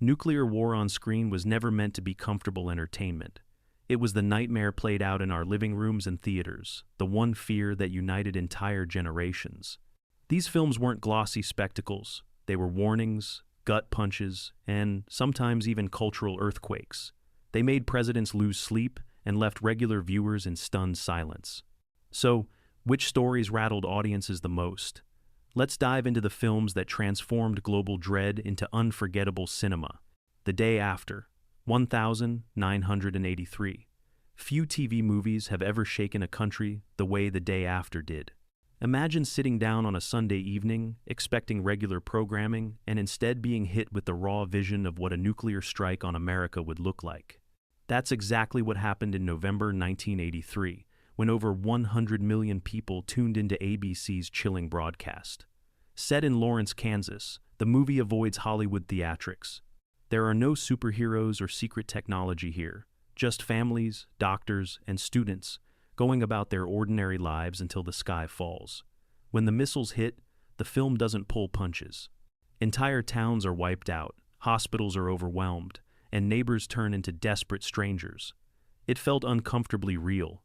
Nuclear war on screen was never meant to be comfortable entertainment. It was the nightmare played out in our living rooms and theaters, the one fear that united entire generations. These films weren't glossy spectacles. They were warnings, gut punches, and sometimes even cultural earthquakes. They made presidents lose sleep and left regular viewers in stunned silence. So, which stories rattled audiences the most? Let's dive into the films that transformed global dread into unforgettable cinema. The Day After, 1983. Few TV movies have ever shaken a country the way The Day After did. Imagine sitting down on a Sunday evening, expecting regular programming, and instead being hit with the raw vision of what a nuclear strike on America would look like. That's exactly what happened in November 1983, when over 100 million people tuned into ABC's chilling broadcast. Set in Lawrence, Kansas, the movie avoids Hollywood theatrics. There are no superheroes or secret technology here, just families, doctors, and students going about their ordinary lives until the sky falls. When the missiles hit, the film doesn't pull punches. Entire towns are wiped out, hospitals are overwhelmed, and neighbors turn into desperate strangers. It felt uncomfortably real.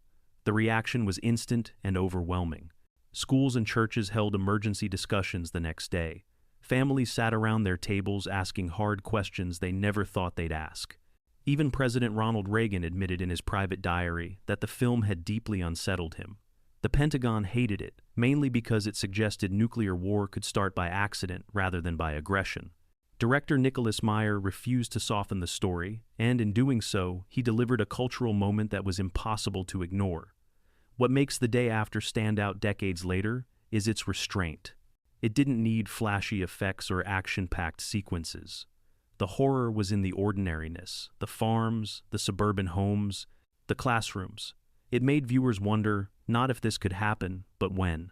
The reaction was instant and overwhelming. Schools and churches held emergency discussions the next day. Families sat around their tables asking hard questions they never thought they'd ask. Even President Ronald Reagan admitted in his private diary that the film had deeply unsettled him. The Pentagon hated it, mainly because it suggested nuclear war could start by accident rather than by aggression. Director Nicholas Meyer refused to soften the story, and in doing so, he delivered a cultural moment that was impossible to ignore. What makes The Day After stand out decades later is its restraint. It didn't need flashy effects or action-packed sequences. The horror was in the ordinariness, the farms, the suburban homes, the classrooms. It made viewers wonder, not if this could happen, but when.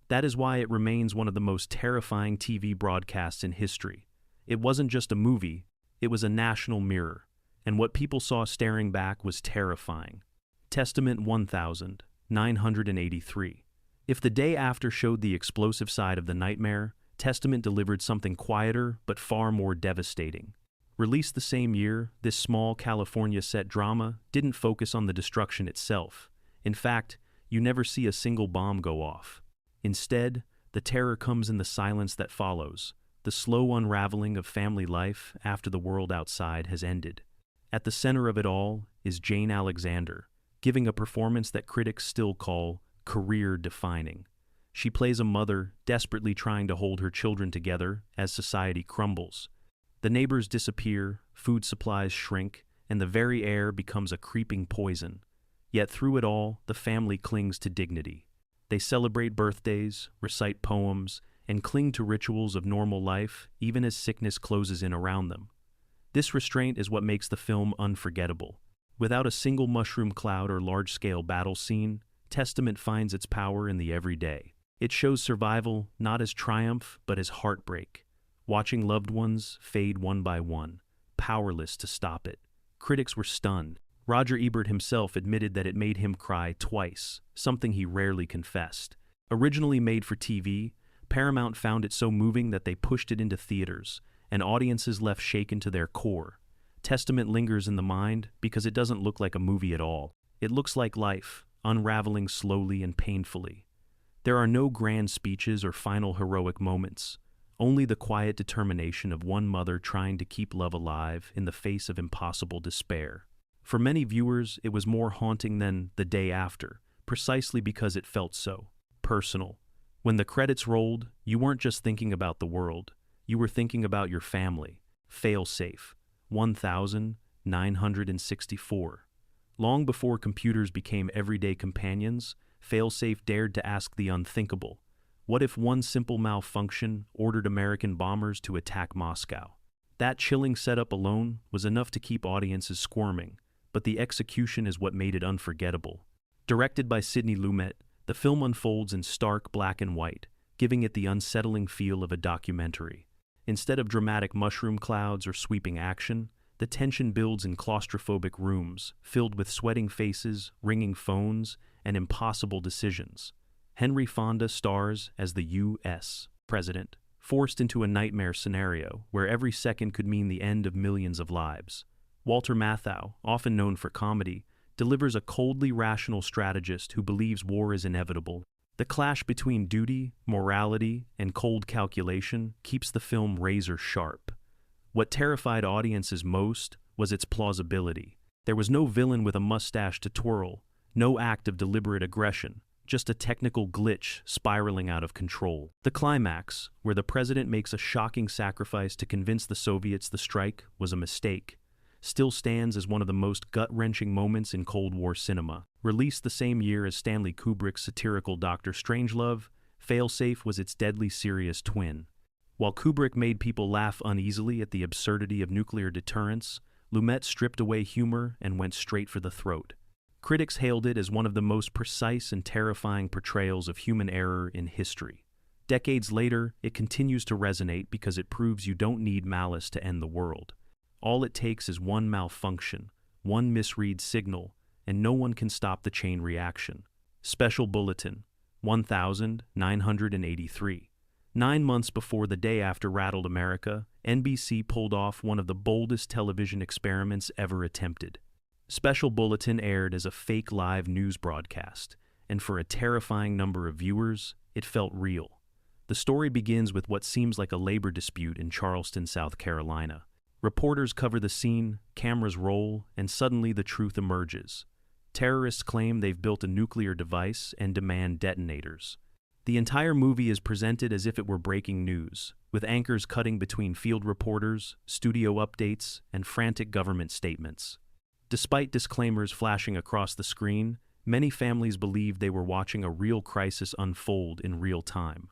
That is why it remains one of the most terrifying TV broadcasts in history. It wasn't just a movie, it was a national mirror, and what people saw staring back was terrifying. Testament 1983. If The Day After showed the explosive side of the nightmare, Testament delivered something quieter but far more devastating. Released the same year, this small California-set drama didn't focus on the destruction itself. In fact, you never see a single bomb go off. Instead, the terror comes in the silence that follows, the slow unraveling of family life after the world outside has ended. At the center of it all is Jane Alexander, giving a performance that critics still call career-defining. She plays a mother desperately trying to hold her children together as society crumbles. The neighbors disappear, food supplies shrink, and the very air becomes a creeping poison. Yet through it all, the family clings to dignity. They celebrate birthdays, recite poems, and cling to rituals of normal life even as sickness closes in around them. This restraint is what makes the film unforgettable. Without a single mushroom cloud or large-scale battle scene, Testament finds its power in the everyday. It shows survival not as triumph, but as heartbreak. Watching loved ones fade one by one, powerless to stop it. Critics were stunned. Roger Ebert himself admitted that it made him cry twice, something he rarely confessed. Originally made for TV, Paramount found it so moving that they pushed it into theaters, and audiences left shaken to their core. Testament lingers in the mind because it doesn't look like a movie at all. It looks like life, unraveling slowly and painfully. There are no grand speeches or final heroic moments, only the quiet determination of one mother trying to keep love alive in the face of impossible despair. For many viewers, it was more haunting than The Day After, precisely because it felt so personal. When the credits rolled, you weren't just thinking about the world, you were thinking about your family. Failsafe, 1964. Long before computers became everyday companions, Failsafe dared to ask the unthinkable. What if one simple malfunction ordered American bombers to attack Moscow? That chilling setup alone was enough to keep audiences squirming, but the execution is what made it unforgettable. Directed by Sidney Lumet, the film unfolds in stark black and white, giving it the unsettling feel of a documentary. Instead of dramatic mushroom clouds or sweeping action, the tension builds in claustrophobic rooms, filled with sweating faces, ringing phones, and impossible decisions. Henry Fonda stars as the U.S. president, forced into a nightmare scenario where every second could mean the end of millions of lives. Walter Matthau, often known for comedy, delivers a coldly rational strategist who believes war is inevitable. The clash between duty, morality, and cold calculation keeps the film razor sharp. What terrified audiences most was its plausibility. There was no villain with a mustache to twirl, no act of deliberate aggression, just a technical glitch spiraling out of control. The climax, where the president makes a shocking sacrifice to convince the Soviets the strike was a mistake, still stands as one of the most gut-wrenching moments in Cold War cinema. Released the same year as Stanley Kubrick's satirical Dr. Strangelove, Failsafe was its deadly serious twin. While Kubrick made people laugh uneasily at the absurdity of nuclear deterrence, Lumet stripped away humor and went straight for the throat. Critics hailed it as one of the most precise and terrifying portrayals of human error in history. Decades later, it continues to resonate because it proves you don't need malice to end the world. All it takes is one malfunction, one misread signal, and no one can stop the chain reaction. Special Bulletin 1983. 9 months before the day after Rattled America, NBC pulled off one of the boldest television experiments ever attempted. Special Bulletin aired as a fake live news broadcast, and for a terrifying number of viewers, it felt real. The story begins with what seems like a labor dispute in Charleston, South Carolina. Reporters cover the scene, cameras roll, and suddenly the truth emerges. Terrorists claim they've built a nuclear device and demand detonators. The entire movie is presented as if it were breaking news, with anchors cutting between field reporters, studio updates, and frantic government statements. Despite disclaimers flashing across the screen, many families believed they were watching a real crisis unfold in real time.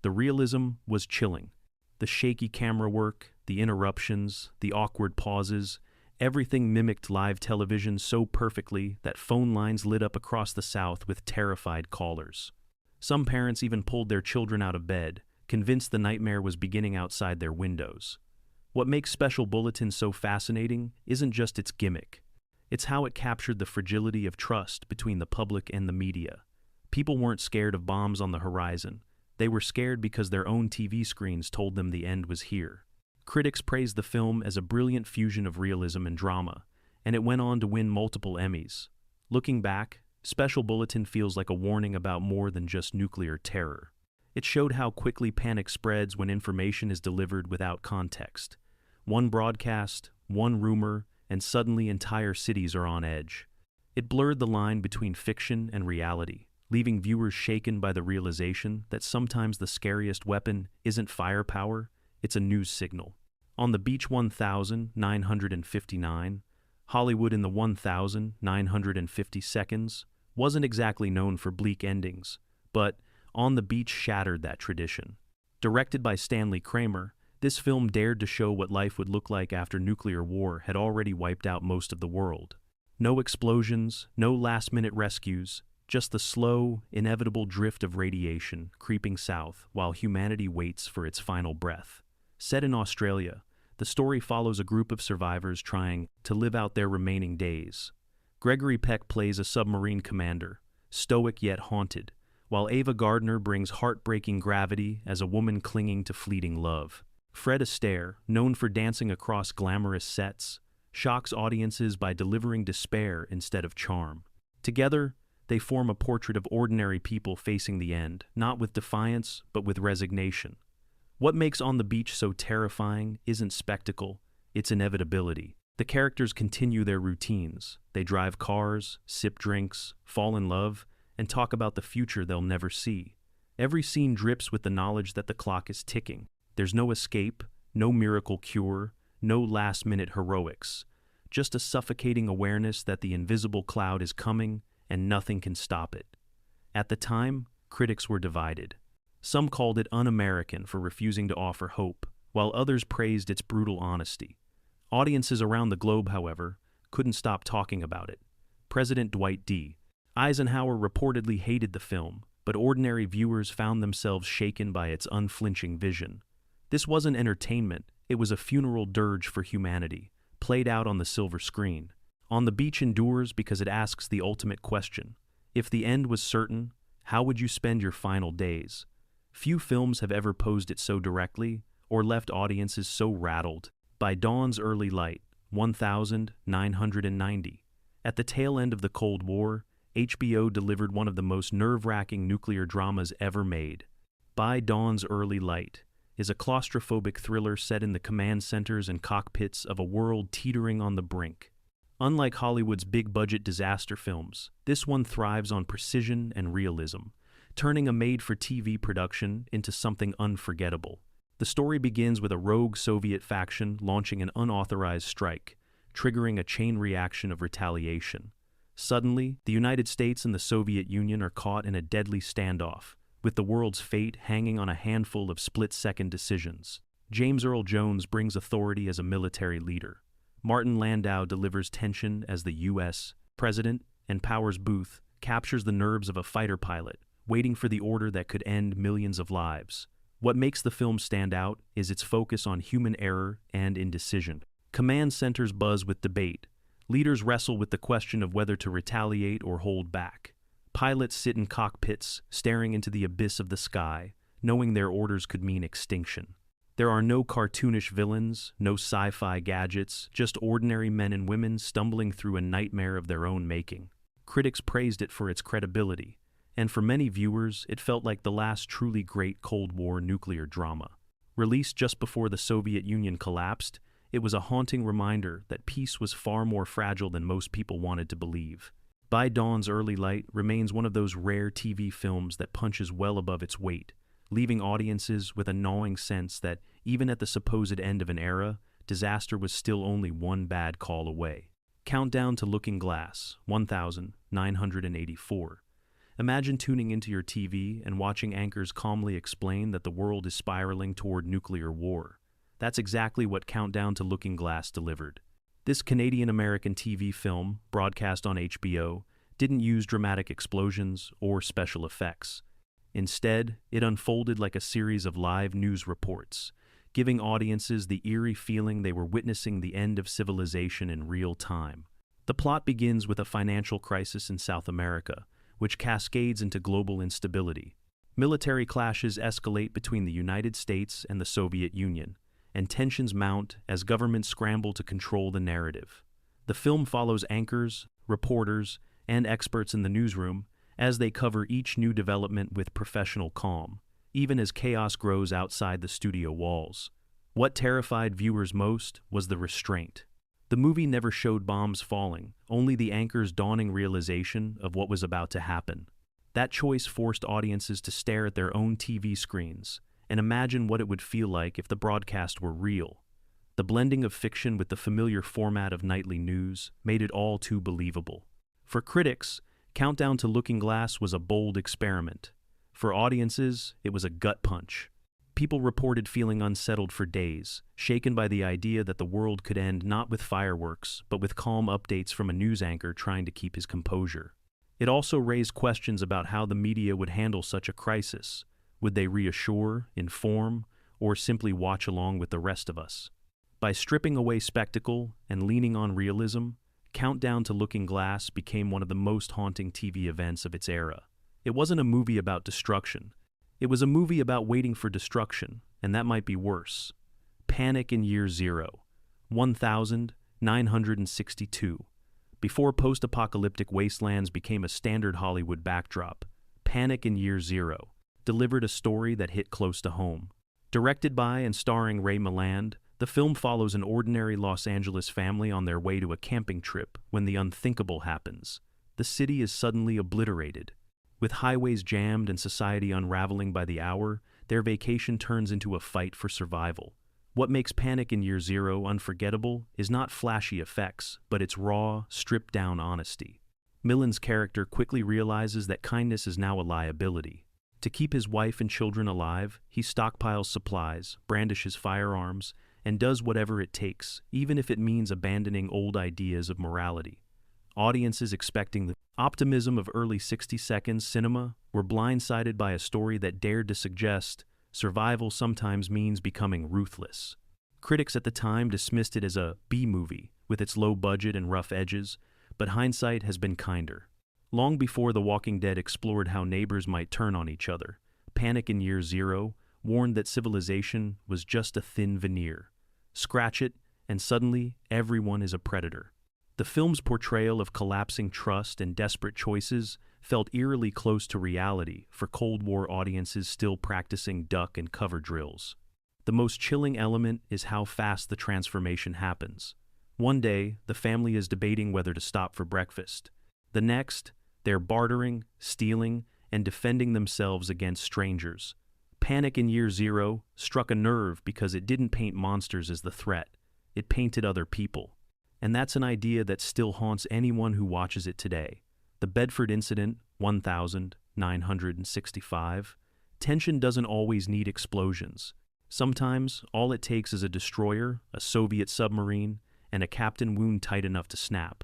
The realism was chilling. The shaky camera work, the interruptions, the awkward pauses, everything mimicked live television so perfectly that phone lines lit up across the South with terrified callers. Some parents even pulled their children out of bed, convinced the nightmare was beginning outside their windows. What makes Special Bulletin so fascinating isn't just its gimmick. It's how it captured the fragility of trust between the public and the media. People weren't scared of bombs on the horizon. They were scared because their own TV screens told them the end was here. Critics praised the film as a brilliant fusion of realism and drama, and it went on to win multiple Emmys. Looking back, Special Bulletin feels like a warning about more than just nuclear terror. It showed how quickly panic spreads when information is delivered without context. One broadcast, one rumor, and suddenly entire cities are on edge. It blurred the line between fiction and reality, leaving viewers shaken by the realization that sometimes the scariest weapon isn't firepower, it's a news signal. On the Beach 1959, Hollywood in the 1950 seconds wasn't exactly known for bleak endings, but On the Beach shattered that tradition. Directed by Stanley Kramer, this film dared to show what life would look like after nuclear war had already wiped out most of the world. No explosions, no last-minute rescues, just the slow, inevitable drift of radiation creeping south while humanity waits for its final breath. Set in Australia, the story follows a group of survivors trying to live out their remaining days. Gregory Peck plays a submarine commander, stoic yet haunted, while Ava Gardner brings heartbreaking gravity as a woman clinging to fleeting love. Fred Astaire, known for dancing across glamorous sets, shocks audiences by delivering despair instead of charm. Together, they form a portrait of ordinary people facing the end, not with defiance, but with resignation. What makes On the Beach so terrifying isn't spectacle, it's inevitability. The characters continue their routines. They drive cars, sip drinks, fall in love, and talk about the future they'll never see. Every scene drips with the knowledge that the clock is ticking. There's no escape, no miracle cure, no last-minute heroics. Just a suffocating awareness that the invisible cloud is coming and nothing can stop it. At the time, critics were divided. Some called it un-American for refusing to offer hope, while others praised its brutal honesty. Audiences around the globe, however, couldn't stop talking about it. President Dwight D. Eisenhower reportedly hated the film, but ordinary viewers found themselves shaken by its unflinching vision. This wasn't entertainment, it was a funeral dirge for humanity, played out on the silver screen. On the Beach endures because it asks the ultimate question. If the end was certain, how would you spend your final days? Few films have ever posed it so directly or left audiences so rattled. By Dawn's Early Light, 1990. At the tail end of the Cold War, HBO delivered one of the most nerve-wracking nuclear dramas ever made. By Dawn's Early Light is a claustrophobic thriller set in the command centers and cockpits of a world teetering on the brink. Unlike Hollywood's big-budget disaster films, this one thrives on precision and realism, turning a made-for-TV production into something unforgettable. The story begins with a rogue Soviet faction launching an unauthorized strike, triggering a chain reaction of retaliation. Suddenly, the United States and the Soviet Union are caught in a deadly standoff, with the world's fate hanging on a handful of split-second decisions. James Earl Jones brings authority as a military leader. Martin Landau delivers tension as the U.S. president, and Powers Booth captures the nerves of a fighter pilot, waiting for the order that could end millions of lives. What makes the film stand out is its focus on human error and indecision. Command centers buzz with debate. Leaders wrestle with the question of whether to retaliate or hold back. Pilots sit in cockpits, staring into the abyss of the sky, knowing their orders could mean extinction. There are no cartoonish villains, no sci-fi gadgets, just ordinary men and women stumbling through a nightmare of their own making. Critics praised it for its credibility, and for many viewers, it felt like the last truly great Cold War nuclear drama. Released just before the Soviet Union collapsed, it was a haunting reminder that peace was far more fragile than most people wanted to believe. By Dawn's Early Light remains one of those rare TV films that punches well above its weight, leaving audiences with a gnawing sense that, even at the supposed end of an era, disaster was still only one bad call away. Countdown to Looking Glass, 1984. Imagine tuning into your TV and watching anchors calmly explain that the world is spiraling toward nuclear war. That's exactly what Countdown to Looking Glass delivered. This Canadian-American TV film, broadcast on HBO, didn't use dramatic explosions or special effects. Instead, it unfolded like a series of live news reports, giving audiences the eerie feeling they were witnessing the end of civilization in real time. The plot begins with a financial crisis in South America, which cascades into global instability. Military clashes escalate between the United States and the Soviet Union, and tensions mount as governments scramble to control the narrative. The film follows anchors, reporters, and experts in the newsroom as they cover each new development with professional calm, even as chaos grows outside the studio walls. What terrified viewers most was the restraint. The movie never showed bombs falling, only the anchor's dawning realization of what was about to happen. That choice forced audiences to stare at their own TV screens and imagine what it would feel like if the broadcast were real. The blending of fiction with the familiar format of nightly news made it all too believable. For critics, Countdown to Looking Glass was a bold experiment. For audiences, it was a gut punch. People reported feeling unsettled for days, shaken by the idea that the world could end not with fireworks, but with calm updates from a news anchor trying to keep his composure. It also raised questions about how the media would handle such a crisis. Would they reassure, inform, or simply watch along with the rest of us? By stripping away spectacle and leaning on realism, Countdown to Looking Glass became one of the most haunting TV events of its era. It wasn't a movie about destruction. It was a movie about waiting for destruction, and that might be worse. Panic in Year Zero, 1962. Before post-apocalyptic wastelands became a standard Hollywood backdrop, Panic in Year Zero delivered a story that hit close to home. Directed by and starring Ray Milland, the film follows an ordinary Los Angeles family on their way to a camping trip when the unthinkable happens. The city is suddenly obliterated. With highways jammed and society unraveling by the hour, their vacation turns into a fight for survival. What makes Panic in Year Zero unforgettable is not flashy effects, but its raw, stripped-down honesty. Milland's character quickly realizes that kindness is now a liability. To keep his wife and children alive, he stockpiles supplies, brandishes firearms, and does whatever it takes, even if it means abandoning old ideas of morality. Audiences expecting the optimism of early 60-second cinema were blindsided by a story that dared to suggest survival sometimes means becoming ruthless. Critics at the time dismissed it as a B-movie with its low budget and rough edges, but hindsight has been kinder. Long before The Walking Dead explored how neighbors might turn on each other, Panic in Year Zero warned that civilization was just a thin veneer. Scratch it, and suddenly everyone is a predator. The film's portrayal of collapsing trust and desperate choices felt eerily close to reality for Cold War audiences still practicing duck and cover drills. The most chilling element is how fast the transformation happens. One day, the family is debating whether to stop for breakfast. The next, they're bartering, stealing, and defending themselves against strangers. Panic in Year Zero struck a nerve because it didn't paint monsters as the threat. It painted other people. And that's an idea that still haunts anyone who watches it today. The Bedford Incident, 1965. Tension doesn't always need explosions. Sometimes, all it takes is a destroyer, a Soviet submarine, and a captain wound tight enough to snap.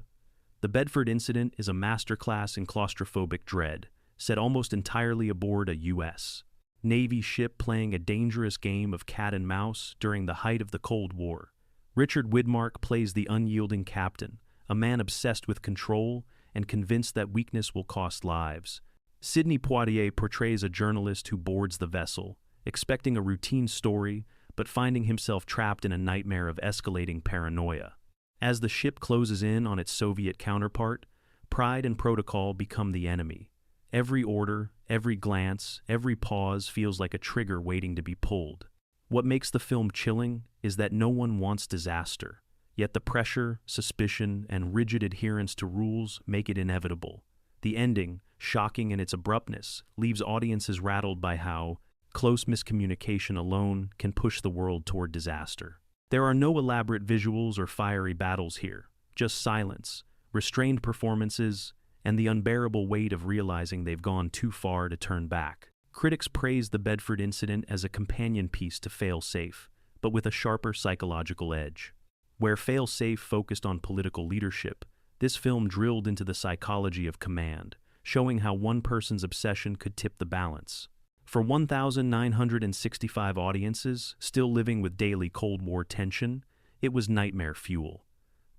The Bedford Incident is a masterclass in claustrophobic dread, set almost entirely aboard a U.S. Navy ship playing a dangerous game of cat and mouse during the height of the Cold War. Richard Widmark plays the unyielding captain, a man obsessed with control and convinced that weakness will cost lives. Sidney Poitier portrays a journalist who boards the vessel, expecting a routine story, but finding himself trapped in a nightmare of escalating paranoia. As the ship closes in on its Soviet counterpart, pride and protocol become the enemy. Every order, every glance, every pause feels like a trigger waiting to be pulled. What makes the film chilling is that no one wants disaster, yet the pressure, suspicion, and rigid adherence to rules make it inevitable. The ending, shocking in its abruptness, leaves audiences rattled by how close miscommunication alone can push the world toward disaster. There are no elaborate visuals or fiery battles here, just silence, restrained performances, and the unbearable weight of realizing they've gone too far to turn back. Critics praised the Bedford Incident as a companion piece to Fail Safe, but with a sharper psychological edge. Where Fail Safe focused on political leadership, this film drilled into the psychology of command, showing how one person's obsession could tip the balance. For 1,965 audiences still living with daily Cold War tension, it was nightmare fuel.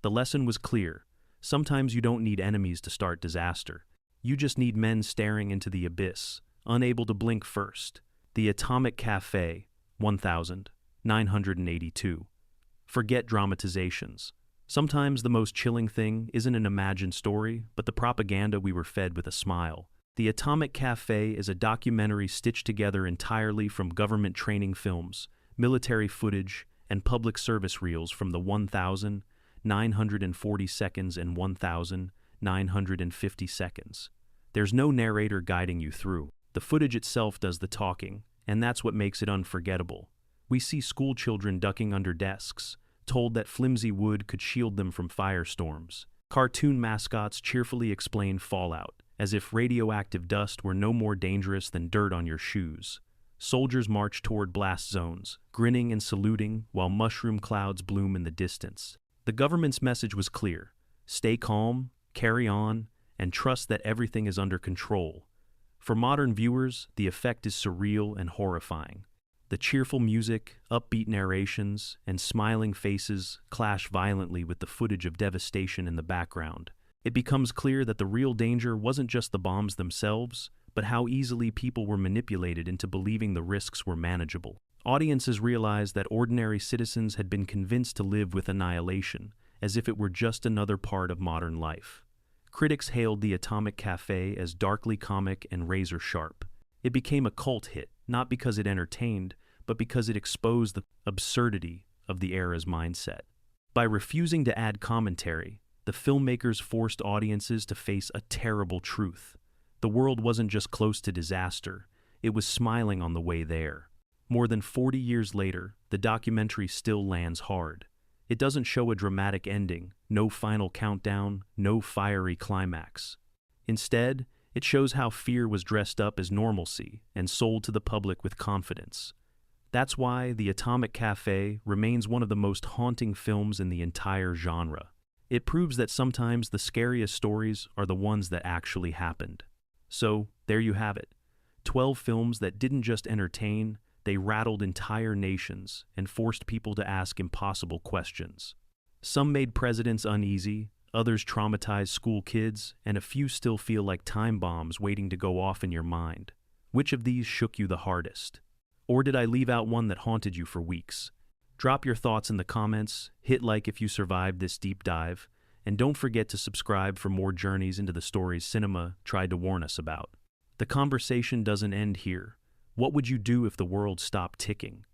The lesson was clear. Sometimes you don't need enemies to start disaster. You just need men staring into the abyss, unable to blink first. The Atomic Cafe, 1982. Forget dramatizations. Sometimes the most chilling thing isn't an imagined story, but the propaganda we were fed with a smile. The Atomic Cafe is a documentary stitched together entirely from government training films, military footage, and public service reels from the 1,940 seconds and 1,950 seconds. There's no narrator guiding you through. The footage itself does the talking, and that's what makes it unforgettable. We see school children ducking under desks, told that flimsy wood could shield them from firestorms. Cartoon mascots cheerfully explain fallout, as if radioactive dust were no more dangerous than dirt on your shoes. Soldiers march toward blast zones, grinning and saluting while mushroom clouds bloom in the distance. The government's message was clear: stay calm, carry on, and trust that everything is under control. For modern viewers, the effect is surreal and horrifying. The cheerful music, upbeat narrations, and smiling faces clash violently with the footage of devastation in the background. It becomes clear that the real danger wasn't just the bombs themselves, but how easily people were manipulated into believing the risks were manageable. Audiences realized that ordinary citizens had been convinced to live with annihilation, as if it were just another part of modern life. Critics hailed The Atomic Cafe as darkly comic and razor-sharp. It became a cult hit, not because it entertained, but because it exposed the absurdity of the era's mindset. By refusing to add commentary, the filmmakers forced audiences to face a terrible truth. The world wasn't just close to disaster, it was smiling on the way there. More than 40 years later, the documentary still lands hard. It doesn't show a dramatic ending, no final countdown, no fiery climax. Instead, it shows how fear was dressed up as normalcy and sold to the public with confidence. That's why The Atomic Cafe remains one of the most haunting films in the entire genre. It proves that sometimes the scariest stories are the ones that actually happened. So, there you have it. 12 films that didn't just entertain, they rattled entire nations and forced people to ask impossible questions. Some made presidents uneasy, others traumatized school kids, and a few still feel like time bombs waiting to go off in your mind. Which of these shook you the hardest? Or did I leave out one that haunted you for weeks? Drop your thoughts in the comments, hit like if you survived this deep dive, and don't forget to subscribe for more journeys into the stories cinema tried to warn us about. The conversation doesn't end here. What would you do if the world stopped ticking?